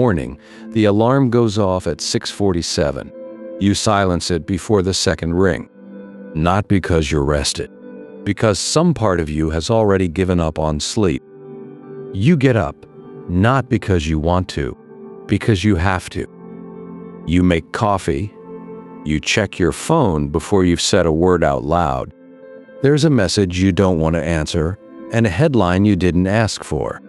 morning, the alarm goes off at 6:47. You silence it before the second ring. Not because you're rested, because some part of you has already given up on sleep. You get up, not because you want to, because you have to. You make coffee. You check your phone before you've said a word out loud. There's a message you don't want to answer, and a headline you didn't ask for.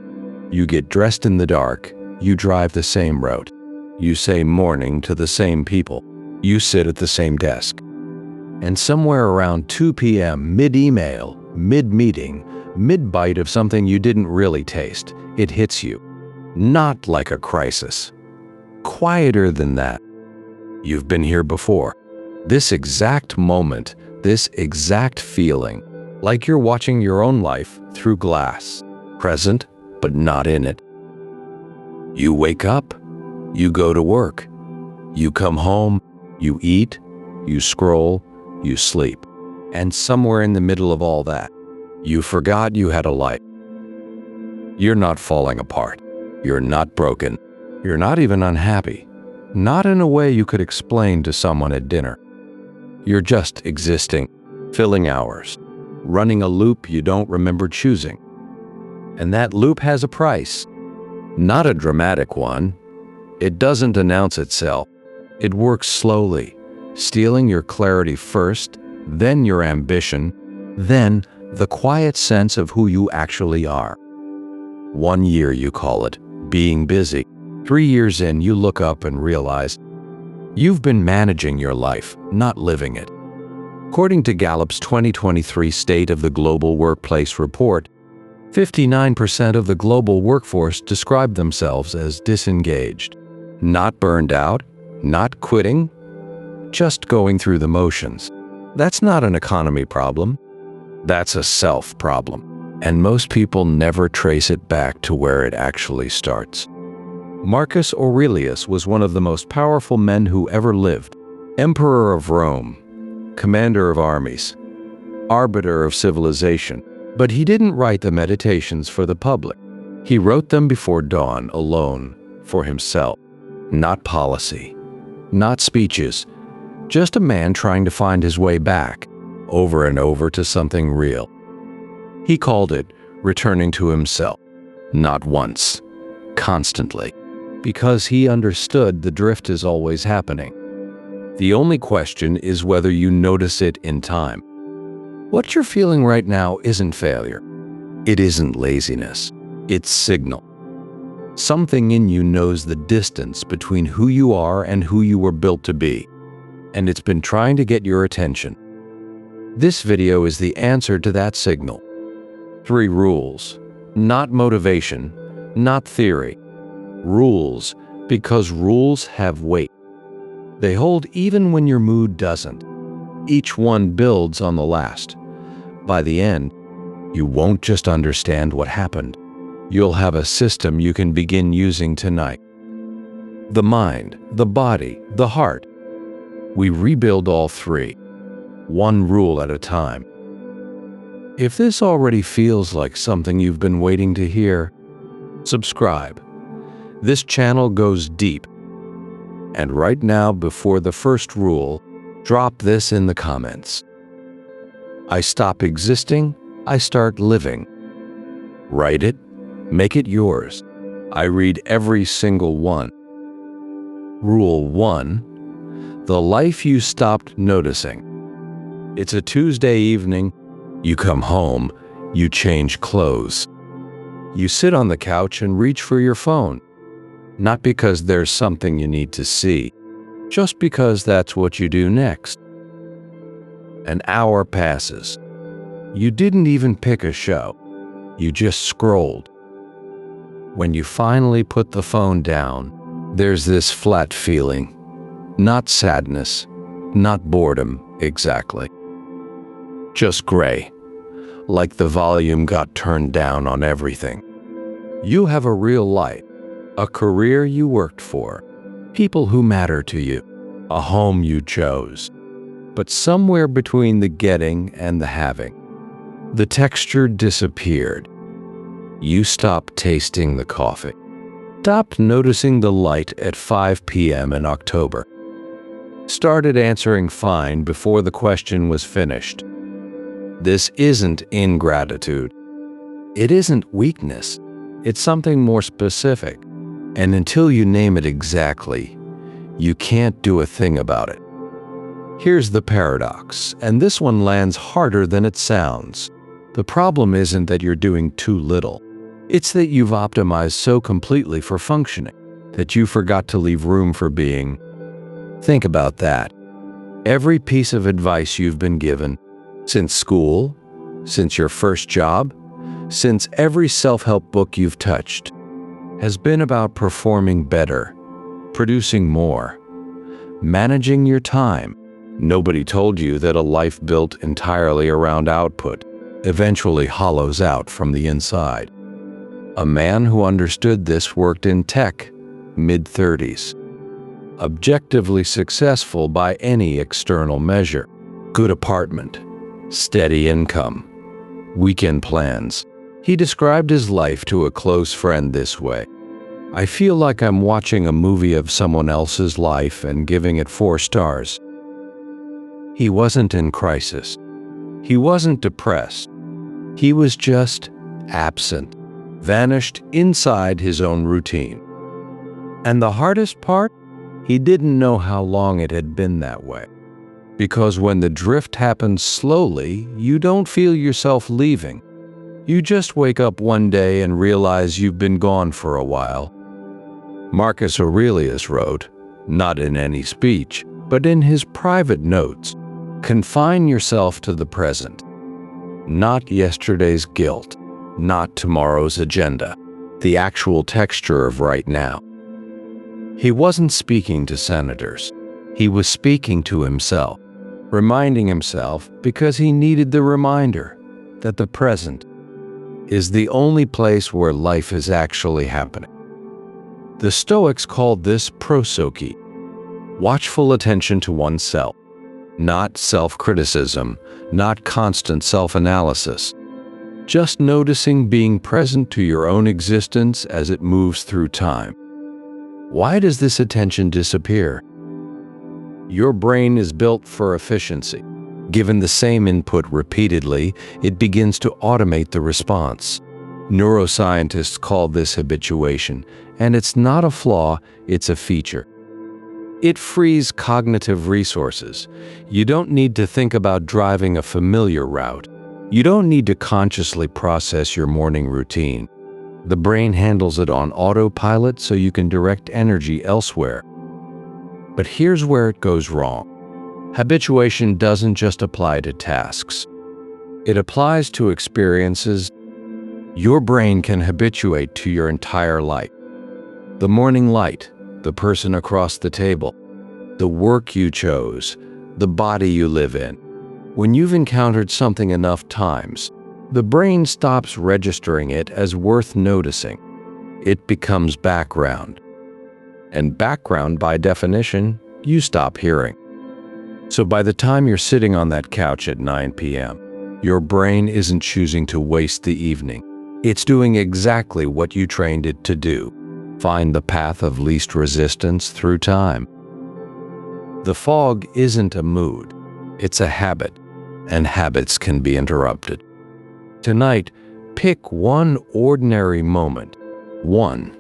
You get dressed in the dark. You drive the same route. You say morning to the same people. You sit at the same desk. And somewhere around 2 p.m., mid-email, mid-meeting, mid-bite of something you didn't really taste, it hits you. Not like a crisis. Quieter than that. You've been here before. This exact moment, this exact feeling, like you're watching your own life through glass, present but not in it. You wake up, you go to work, you come home, you eat, you scroll, you sleep. And somewhere in the middle of all that, you forgot you had a life. You're not falling apart. You're not broken. You're not even unhappy. Not in a way you could explain to someone at dinner. You're just existing, filling hours, running a loop you don't remember choosing. And that loop has a price. Not a dramatic one. It doesn't announce itself. It works slowly, stealing your clarity first, then your ambition, then the quiet sense of who you actually are. 1 year you call it being busy. 3 years in, you look up and realize you've been managing your life, not living it. According to Gallup's 2023 State of the Global Workplace report, 59% of the global workforce describe themselves as disengaged. Not burned out, not quitting, just going through the motions. That's not an economy problem. That's a self problem. And most people never trace it back to where it actually starts. Marcus Aurelius was one of the most powerful men who ever lived. Emperor of Rome, commander of armies, arbiter of civilization. But he didn't write the Meditations for the public. He wrote them before dawn, alone, for himself. Not policy, not speeches, just a man trying to find his way back, over and over to something real. He called it returning to himself, not once, constantly, because he understood the drift is always happening. The only question is whether you notice it in time. What you're feeling right now isn't failure. It isn't laziness. It's signal. Something in you knows the distance between who you are and who you were built to be, and it's been trying to get your attention. This video is the answer to that signal. 3 rules. Not motivation, not theory. Rules, because rules have weight. They hold even when your mood doesn't. Each one builds on the last. By the end, you won't just understand what happened. You'll have a system you can begin using tonight. The mind, the body, the heart. We rebuild all 3, 1 rule at a time. If this already feels like something you've been waiting to hear, subscribe. This channel goes deep. And right now, before the first rule, drop this in the comments. I stop existing, I start living. Write it, make it yours. I read every single one. Rule 1. The life you stopped noticing. It's a Tuesday evening. You come home, you change clothes. You sit on the couch and reach for your phone. Not because there's something you need to see, just because that's what you do next. An hour passes. You didn't even pick a show. You just scrolled. When you finally put the phone down, there's this flat feeling. Not sadness, not boredom exactly. Just gray, like the volume got turned down on everything. You have a real life, a career you worked for, people who matter to you, a home you chose. But somewhere between the getting and the having, the texture disappeared. You stopped tasting the coffee, Stopped noticing the light at 5 p.m. in October. Started answering fine before the question was finished. This isn't ingratitude. It isn't weakness. It's something more specific. And until you name it exactly, you can't do a thing about it. Here's the paradox, and this one lands harder than it sounds. The problem isn't that you're doing too little. It's that you've optimized so completely for functioning that you forgot to leave room for being. Think about that. Every piece of advice you've been given, since school, since your first job, since every self-help book you've touched, has been about performing better, producing more, managing your time. Nobody told you that a life built entirely around output eventually hollows out from the inside. A man who understood this worked in tech, mid-30s. Objectively successful by any external measure. Good apartment, steady income, weekend plans. He described his life to a close friend this way: "I feel like I'm watching a movie of someone else's life and giving it 4 stars." He wasn't in crisis. He wasn't depressed. He was just absent, vanished inside his own routine. And the hardest part? He didn't know how long it had been that way. Because when the drift happens slowly, you don't feel yourself leaving. You just wake up one day and realize you've been gone for a while. Marcus Aurelius wrote, not in any speech, but in his private notes, "Confine yourself to the present. Not yesterday's guilt, not tomorrow's agenda, the actual texture of right now." He wasn't speaking to senators. He was speaking to himself, reminding himself because he needed the reminder that the present is the only place where life is actually happening. The Stoics called this prosoche, watchful attention to oneself, not self-criticism, not constant self-analysis, just noticing, being present to your own existence as it moves through time. Why does this attention disappear? Your brain is built for efficiency. Given the same input repeatedly, it begins to automate the response. Neuroscientists call this habituation, and it's not a flaw, it's a feature. It frees cognitive resources. You don't need to think about driving a familiar route. You don't need to consciously process your morning routine. The brain handles it on autopilot so you can direct energy elsewhere. But here's where it goes wrong. Habituation doesn't just apply to tasks. It applies to experiences. Your brain can habituate to your entire life. The morning light, the person across the table, the work you chose, the body you live in. When you've encountered something enough times, the brain stops registering it as worth noticing. It becomes background. And background, by definition, you stop hearing. So by the time you're sitting on that couch at 9 p.m., your brain isn't choosing to waste the evening. It's doing exactly what you trained it to do. Find the path of least resistance through time. The fog isn't a mood, it's a habit, and habits can be interrupted. Tonight, pick one ordinary moment, one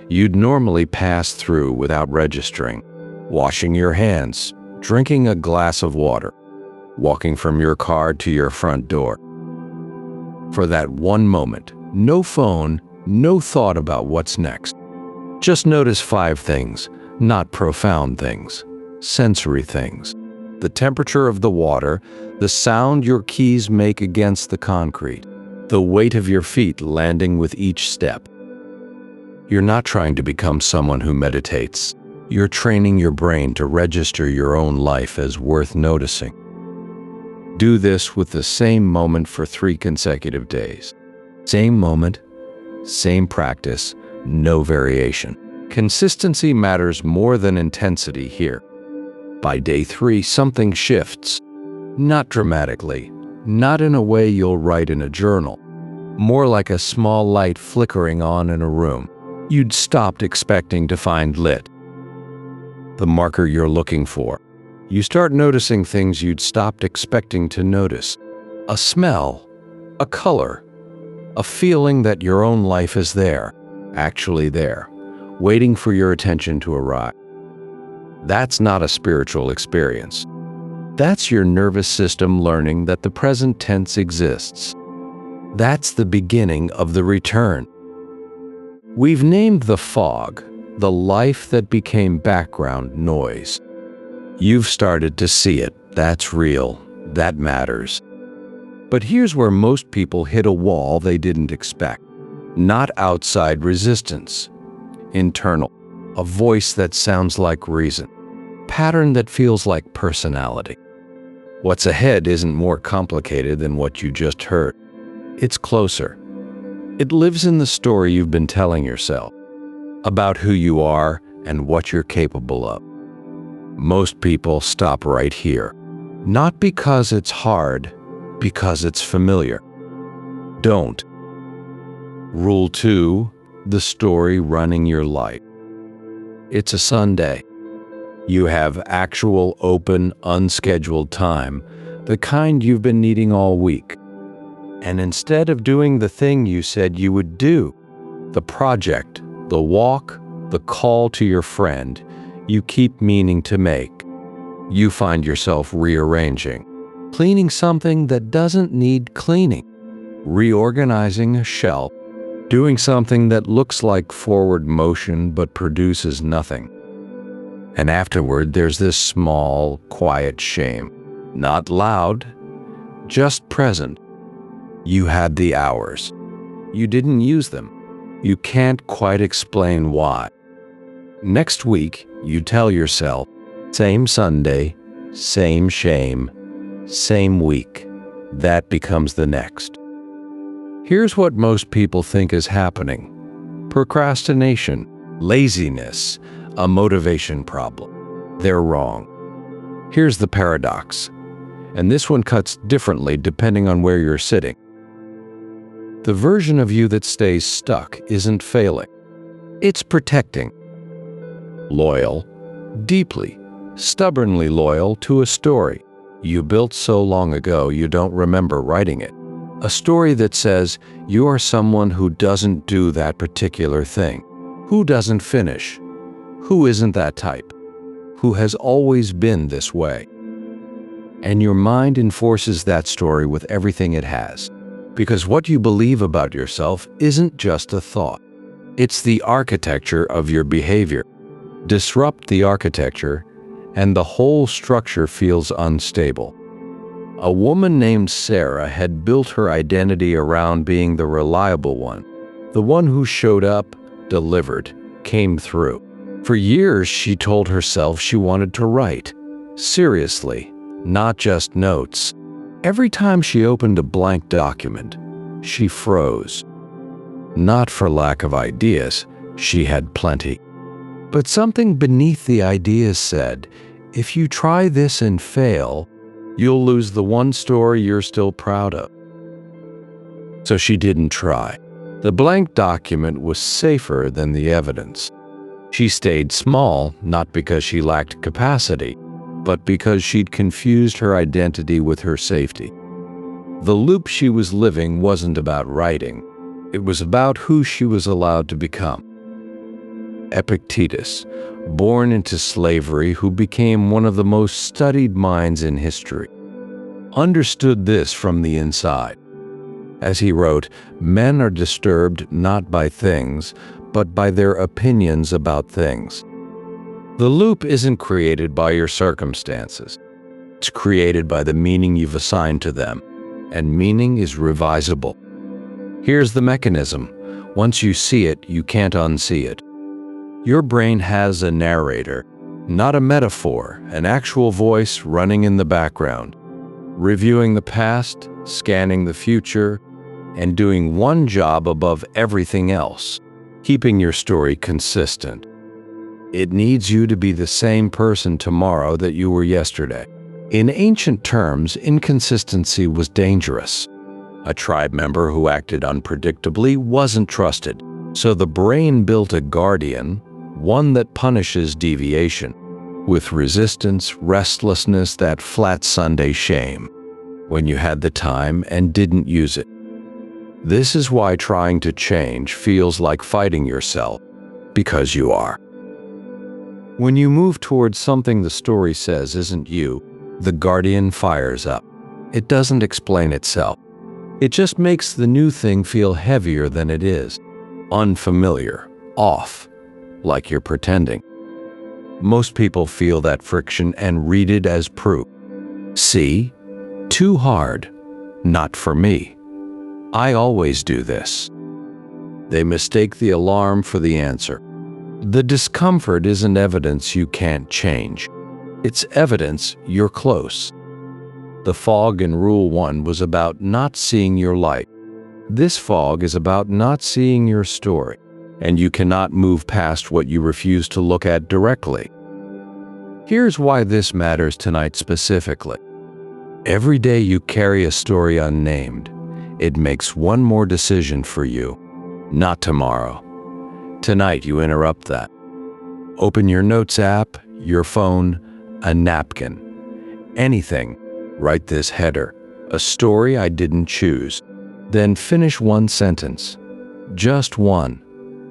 you'd normally pass through without registering. Washing your hands, drinking a glass of water, walking from your car to your front door. For that one moment, no phone, no thought about what's next. Just notice 5 things, not profound things, sensory things. The temperature of the water, the sound your keys make against the concrete, the weight of your feet landing with each step. You're not trying to become someone who meditates. You're training your brain to register your own life as worth noticing. Do this with the same moment for 3 consecutive days. Same moment, same practice, no variation. Consistency matters more than intensity here. By day 3, something shifts. Not dramatically, not in a way you'll write in a journal. More like a small light flickering on in a room. you'd stopped expecting to find lit. The marker you're looking for. You start noticing things you'd stopped expecting to notice. A smell, a color, a feeling that your own life is there, actually there, waiting for your attention to arrive. That's not a spiritual experience. That's your nervous system learning that the present tense exists. That's the beginning of the return. We've named the fog the life that became background noise. You've started to see it. That's real. That matters. But here's where most people hit a wall they didn't expect. Not outside resistance. Internal. A voice that sounds like reason. Pattern that feels like personality. What's ahead isn't more complicated than what you just heard. It's closer. It lives in the story you've been telling yourself about who you are and what you're capable of. Most people stop right here. Not because it's hard, because it's familiar. Don't. Rule 2, the story running your life. It's a Sunday. You have actual, open, unscheduled time, the kind you've been needing all week. And instead of doing the thing you said you would do, the project, the walk, the call to your friend, you keep meaning to make, you find yourself rearranging, cleaning something that doesn't need cleaning, reorganizing a shelf, doing something that looks like forward motion but produces nothing. And afterward, there's this small, quiet shame. Not loud, just present. You had the hours. You didn't use them. You can't quite explain why. Next week, you tell yourself, same Sunday, same shame, same week. That becomes the next. Here's what most people think is happening. Procrastination, laziness, a motivation problem. They're wrong. Here's the paradox, and this one cuts differently depending on where you're sitting. The version of you that stays stuck isn't failing. It's protecting. Loyal, deeply, stubbornly loyal to a story you built so long ago you don't remember writing it. A story that says you are someone who doesn't do that particular thing, who doesn't finish, who isn't that type, who has always been this way. And your mind enforces that story with everything it has. Because what you believe about yourself isn't just a thought. It's the architecture of your behavior. Disrupt the architecture, and the whole structure feels unstable. A woman named Sarah had built her identity around being the reliable one, the one who showed up, delivered, came through. For years, she told herself she wanted to write. Seriously, not just notes. Every time she opened a blank document, she froze. Not for lack of ideas, she had plenty. But something beneath the ideas said, if you try this and fail, you'll lose the one story you're still proud of. So she didn't try. The blank document was safer than the evidence. She stayed small, not because she lacked capacity, but because she'd confused her identity with her safety. The loop she was living wasn't about writing. It was about who she was allowed to become. Epictetus, born into slavery, who became one of the most studied minds in history, understood this from the inside. As he wrote, men are disturbed not by things, but by their opinions about things. The loop isn't created by your circumstances. It's created by the meaning you've assigned to them, and meaning is revisable. Here's the mechanism. Once you see it, you can't unsee it. Your brain has a narrator, not a metaphor, an actual voice running in the background, reviewing the past, scanning the future, and doing one job above everything else, keeping your story consistent. It needs you to be the same person tomorrow that you were yesterday. In ancient terms, inconsistency was dangerous. A tribe member who acted unpredictably wasn't trusted. So the brain built a guardian, one that punishes deviation, with resistance, restlessness, that flat Sunday shame, when you had the time and didn't use it. This is why trying to change feels like fighting yourself, because you are. When you move towards something the story says isn't you, the guardian fires up. It doesn't explain itself. It just makes the new thing feel heavier than it is, unfamiliar, off, like you're pretending. Most people feel that friction and read it as proof. See? Too hard. Not for me. I always do this. They mistake the alarm for the answer. The discomfort isn't evidence you can't change. It's evidence you're close. The fog in Rule 1 was about not seeing your light. This fog is about not seeing your story, and you cannot move past what you refuse to look at directly. Here's why this matters tonight specifically. Every day you carry a story unnamed, it makes one more decision for you. Not tomorrow. Tonight you interrupt that. Open your notes app, your phone, a napkin, anything. Write this header, a story I didn't choose. Then finish one sentence. Just one.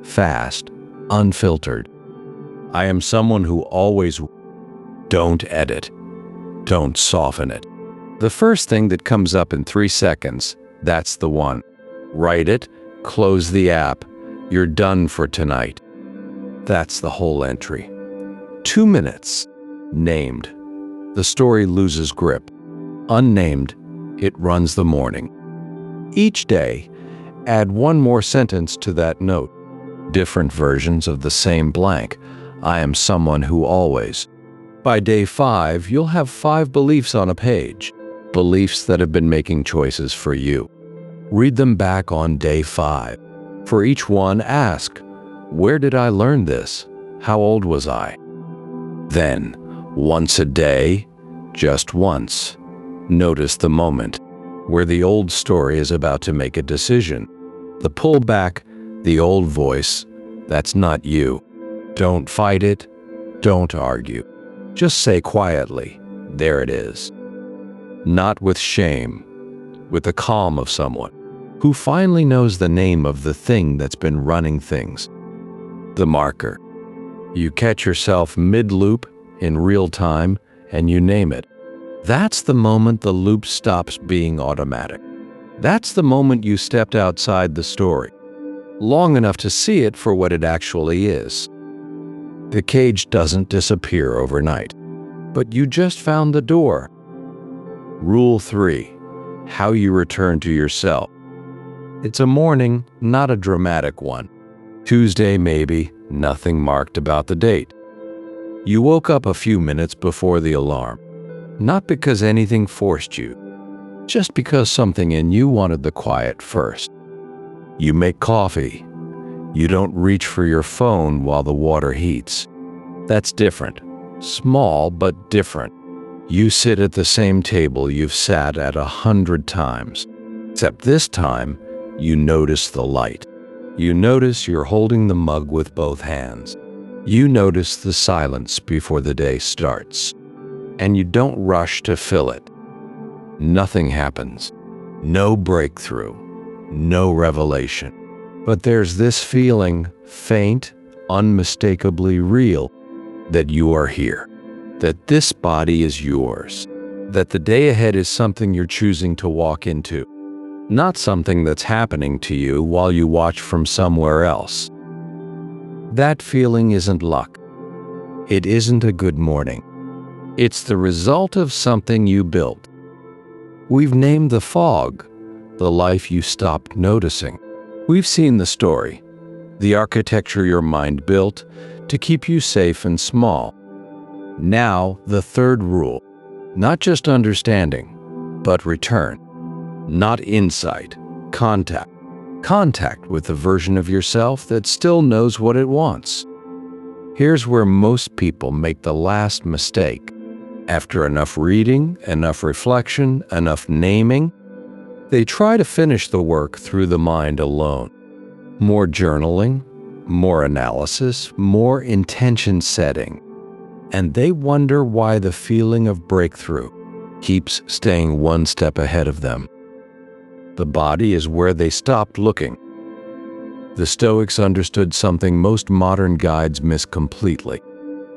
Fast, unfiltered. I am someone who always... Don't edit. Don't soften it. The first thing that comes up in 3 seconds, that's the one. Write it, close the app. You're done for tonight. That's the whole entry. 2 minutes. Named. The story loses grip. Unnamed, it runs the morning. Each day, add one more sentence to that note. Different versions of the same blank. I am someone who always. By day 5, you'll have 5 beliefs on a page. Beliefs that have been making choices for you. Read them back on day 5. For each one, ask, where did I learn this? How old was I? Then, once a day, just once, notice the moment where the old story is about to make a decision. The pullback, the old voice, that's not you. Don't fight it. Don't argue. Just say quietly, there it is. Not with shame, with the calm of someone who finally knows the name of the thing that's been running things. The marker. You catch yourself mid-loop in real time and you name it. That's the moment the loop stops being automatic. That's the moment you stepped outside the story, long enough to see it for what it actually is. The cage doesn't disappear overnight, but you just found the door. Rule 3. How you return to yourself. It's a morning, not a dramatic one. Tuesday maybe, nothing marked about the date. You woke up a few minutes before the alarm. Not because anything forced you, just because something in you wanted the quiet first. You make coffee. You don't reach for your phone while the water heats. That's different. Small, but different. You sit at the same table you've sat at 100 times. Except this time, you notice the light. You notice you're holding the mug with both hands. You notice the silence before the day starts. And you don't rush to fill it. Nothing happens. No breakthrough. No revelation. But there's this feeling, faint, unmistakably real, that you are here. That this body is yours. That the day ahead is something you're choosing to walk into. Not something that's happening to you while you watch from somewhere else. That feeling isn't luck. It isn't a good morning. It's the result of something you built. We've named the fog, the life you stopped noticing. We've seen the story, the architecture your mind built to keep you safe and small. Now, the third rule, not just understanding, but return. Not insight, contact. Contact with the version of yourself that still knows what it wants. Here's where most people make the last mistake. After enough reading, enough reflection, enough naming, they try to finish the work through the mind alone. More journaling, more analysis, more intention setting. And they wonder why the feeling of breakthrough keeps staying one step ahead of them. The body is where they stopped looking. The Stoics understood something most modern guides miss completely.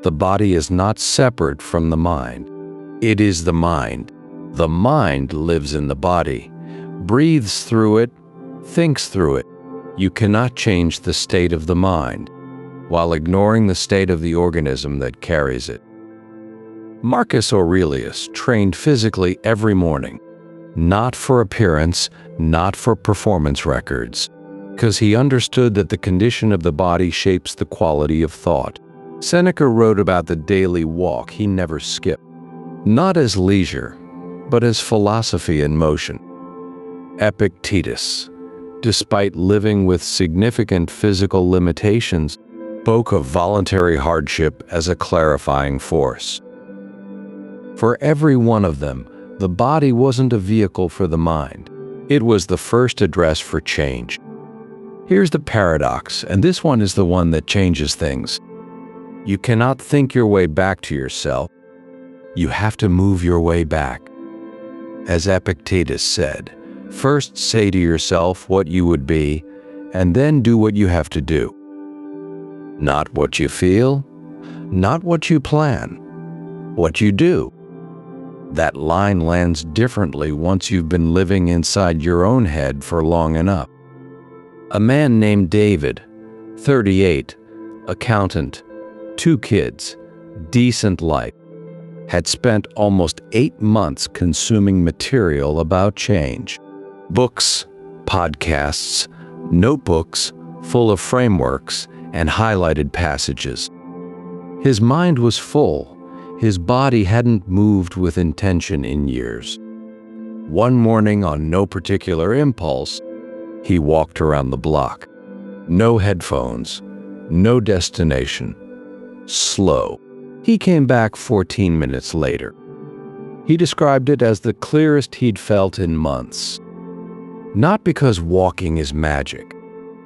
The body is not separate from the mind. It is the mind. The mind lives in the body, breathes through it, thinks through it. You cannot change the state of the mind while ignoring the state of the organism that carries it. Marcus Aurelius trained physically every morning, not for appearance, not for performance records, because he understood that the condition of the body shapes the quality of thought. Seneca wrote about the daily walk he never skipped, not as leisure, but as philosophy in motion. Epictetus, despite living with significant physical limitations, spoke of voluntary hardship as a clarifying force. For every one of them, the body wasn't a vehicle for the mind. It was the first address for change. Here's the paradox, and this one is the one that changes things. You cannot think your way back to yourself. You have to move your way back. As Epictetus said, first say to yourself what you would be, and then do what you have to do. Not what you feel, not what you plan, what you do. That line lands differently once you've been living inside your own head for long enough. A man named David, 38, accountant, 2 kids, decent life, had spent almost 8 months consuming material about change. Books, podcasts, notebooks full of frameworks and highlighted passages. His mind was full. His body hadn't moved with intention in years. One morning, on no particular impulse, he walked around the block. No headphones, no destination. Slow. He came back 14 minutes later. He described it as the clearest he'd felt in months. Not because walking is magic,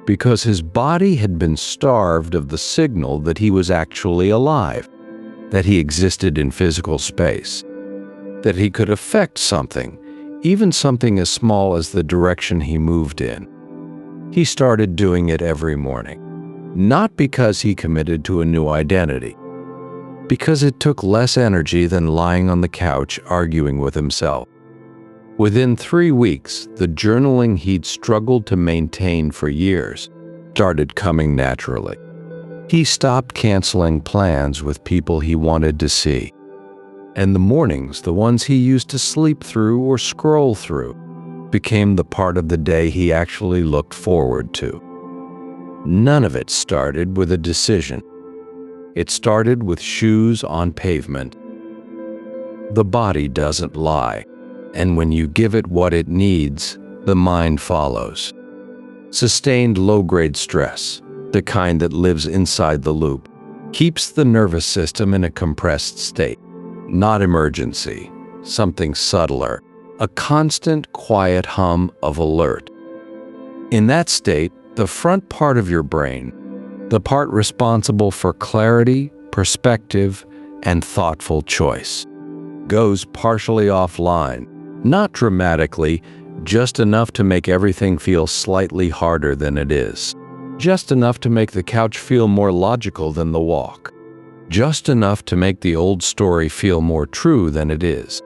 because his body had been starved of the signal that he was actually alive, that he existed in physical space, that he could affect something, even something as small as the direction he moved in. He started doing it every morning, not because he committed to a new identity, because it took less energy than lying on the couch arguing with himself. Within 3 weeks, the journaling he'd struggled to maintain for years started coming naturally. He stopped canceling plans with people he wanted to see. And the mornings, the ones he used to sleep through or scroll through, became the part of the day he actually looked forward to. None of it started with a decision. It started with shoes on pavement. The body doesn't lie, and when you give it what it needs, the mind follows. Sustained low-grade stress, the kind that lives inside the loop, keeps the nervous system in a compressed state. Not emergency, something subtler, a constant quiet hum of alert. In that state, the front part of your brain, the part responsible for clarity, perspective, and thoughtful choice, goes partially offline, not dramatically, just enough to make everything feel slightly harder than it is. Just enough to make the couch feel more logical than the walk. Just enough to make the old story feel more true than it is.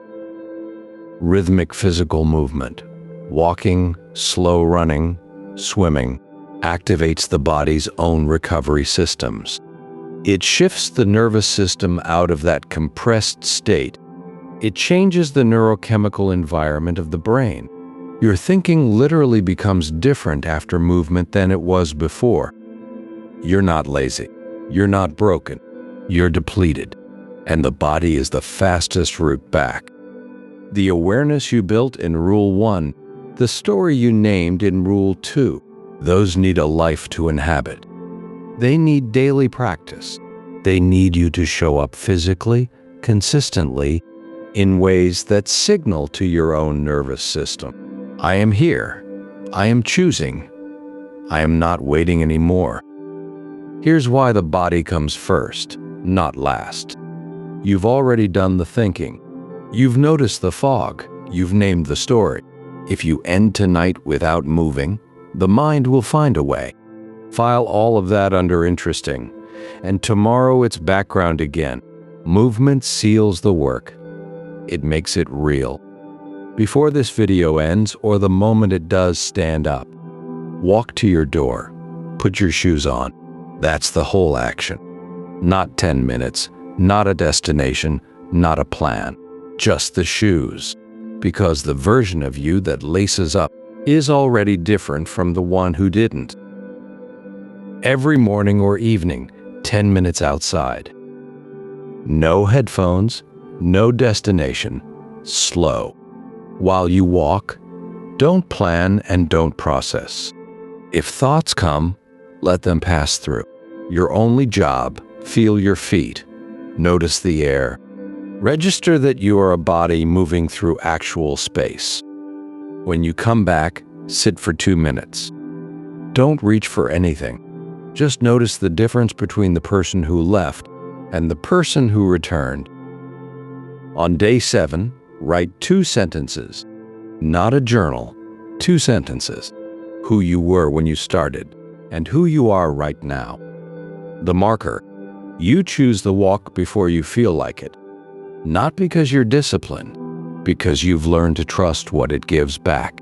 Rhythmic physical movement, walking, slow running, swimming, activates the body's own recovery systems. It shifts the nervous system out of that compressed state. It changes the neurochemical environment of the brain. Your thinking literally becomes different after movement than it was before. You're not lazy. You're not broken. You're depleted. And the body is the fastest route back. The awareness you built in Rule 1, the story you named in Rule 2, those need a life to inhabit. They need daily practice. They need you to show up physically, consistently, in ways that signal to your own nervous system. I am here. I am choosing. I am not waiting anymore. Here's why the body comes first, not last. You've already done the thinking. You've noticed the fog. You've named the story. If you end tonight without moving, the mind will find a way. File all of that under interesting, and tomorrow it's background again. Movement seals the work. It makes it real. Before this video ends, or the moment it does, stand up. Walk to your door. Put your shoes on. That's the whole action. Not 10 minutes, not a destination, not a plan. Just the shoes. Because the version of you that laces up is already different from the one who didn't. Every morning or evening, 10 minutes outside. No headphones, no destination, slow. While you walk, don't plan and don't process. If thoughts come, let them pass through. Your only job, feel your feet, notice the air. Register that you are a body moving through actual space. When you come back, sit for 2 minutes. Don't reach for anything. Just notice the difference between the person who left and the person who returned. On day 7, write 2 sentences. Not a journal, 2 sentences. Who you were when you started and who you are right now. The marker. You choose the walk before you feel like it. Not because you're disciplined, because you've learned to trust what it gives back.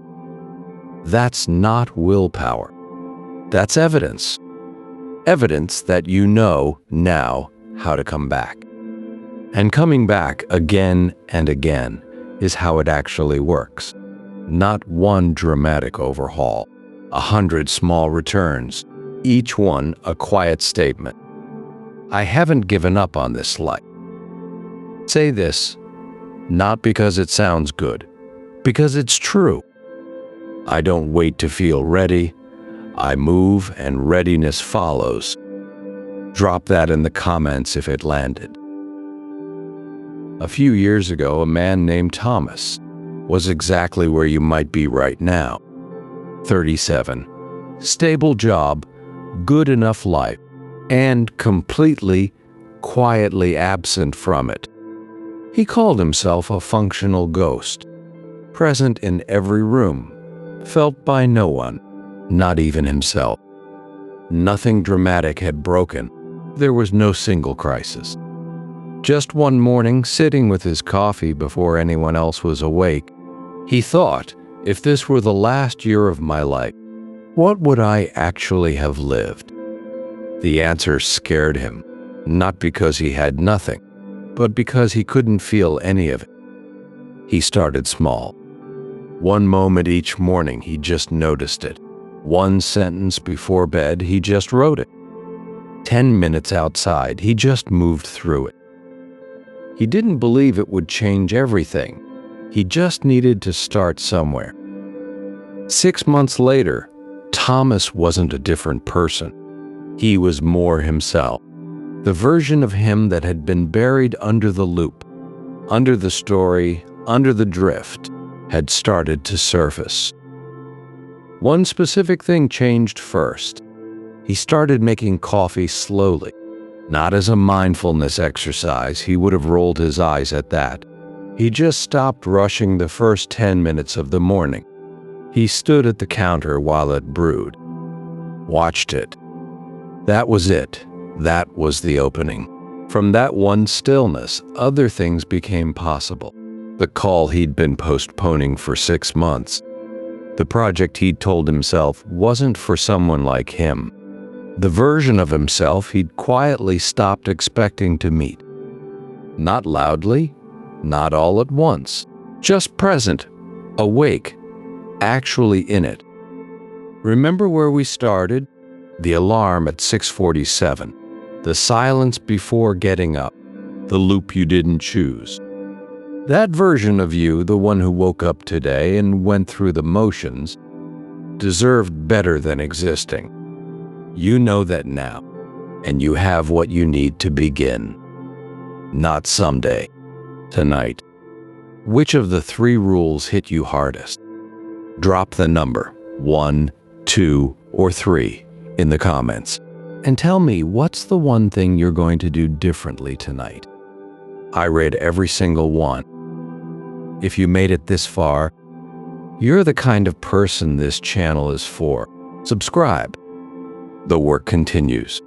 That's not willpower. That's evidence. Evidence that you know now how to come back. And coming back again and again is how it actually works. Not one dramatic overhaul, 100 small returns, each one a quiet statement. I haven't given up on this life. Say this, not because it sounds good, because it's true. I don't wait to feel ready. I move and readiness follows. Drop that in the comments if it landed. A few years ago, a man named Thomas was exactly where you might be right now. 37, stable job, good enough life, and completely, quietly absent from it. He called himself a functional ghost, present in every room, felt by no one, not even himself. Nothing dramatic had broken. There was no single crisis. Just one morning, sitting with his coffee before anyone else was awake, he thought, if this were the last year of my life, what would I actually have lived? The answer scared him, not because he had nothing, but because he couldn't feel any of it. He started small. One moment each morning, he just noticed it. One sentence before bed, he just wrote it. 10 minutes outside, he just moved through it. He didn't believe it would change everything. He just needed to start somewhere. 6 months later, Thomas wasn't a different person. He was more himself. The version of him that had been buried under the loop, under the story, under the drift, had started to surface. One specific thing changed first. He started making coffee slowly. Not as a mindfulness exercise, he would have rolled his eyes at that. He just stopped rushing the first 10 minutes of the morning. He stood at the counter while it brewed. Watched it. That was it. That was the opening. From that one stillness, other things became possible. The call he'd been postponing for 6 months. The project he'd told himself wasn't for someone like him. The version of himself he'd quietly stopped expecting to meet. Not loudly, not all at once, just present, awake, actually in it. Remember where we started? The alarm at 6:47, the silence before getting up, the loop you didn't choose. That version of you, the one who woke up today and went through the motions, deserved better than existing. You know that now, and you have what you need to begin. Not someday, tonight. Which of the 3 rules hit you hardest? Drop the number 1, 2, or 3 in the comments. And tell me, what's the one thing you're going to do differently tonight? I read every single one. If you made it this far, you're the kind of person this channel is for. Subscribe. The work continues.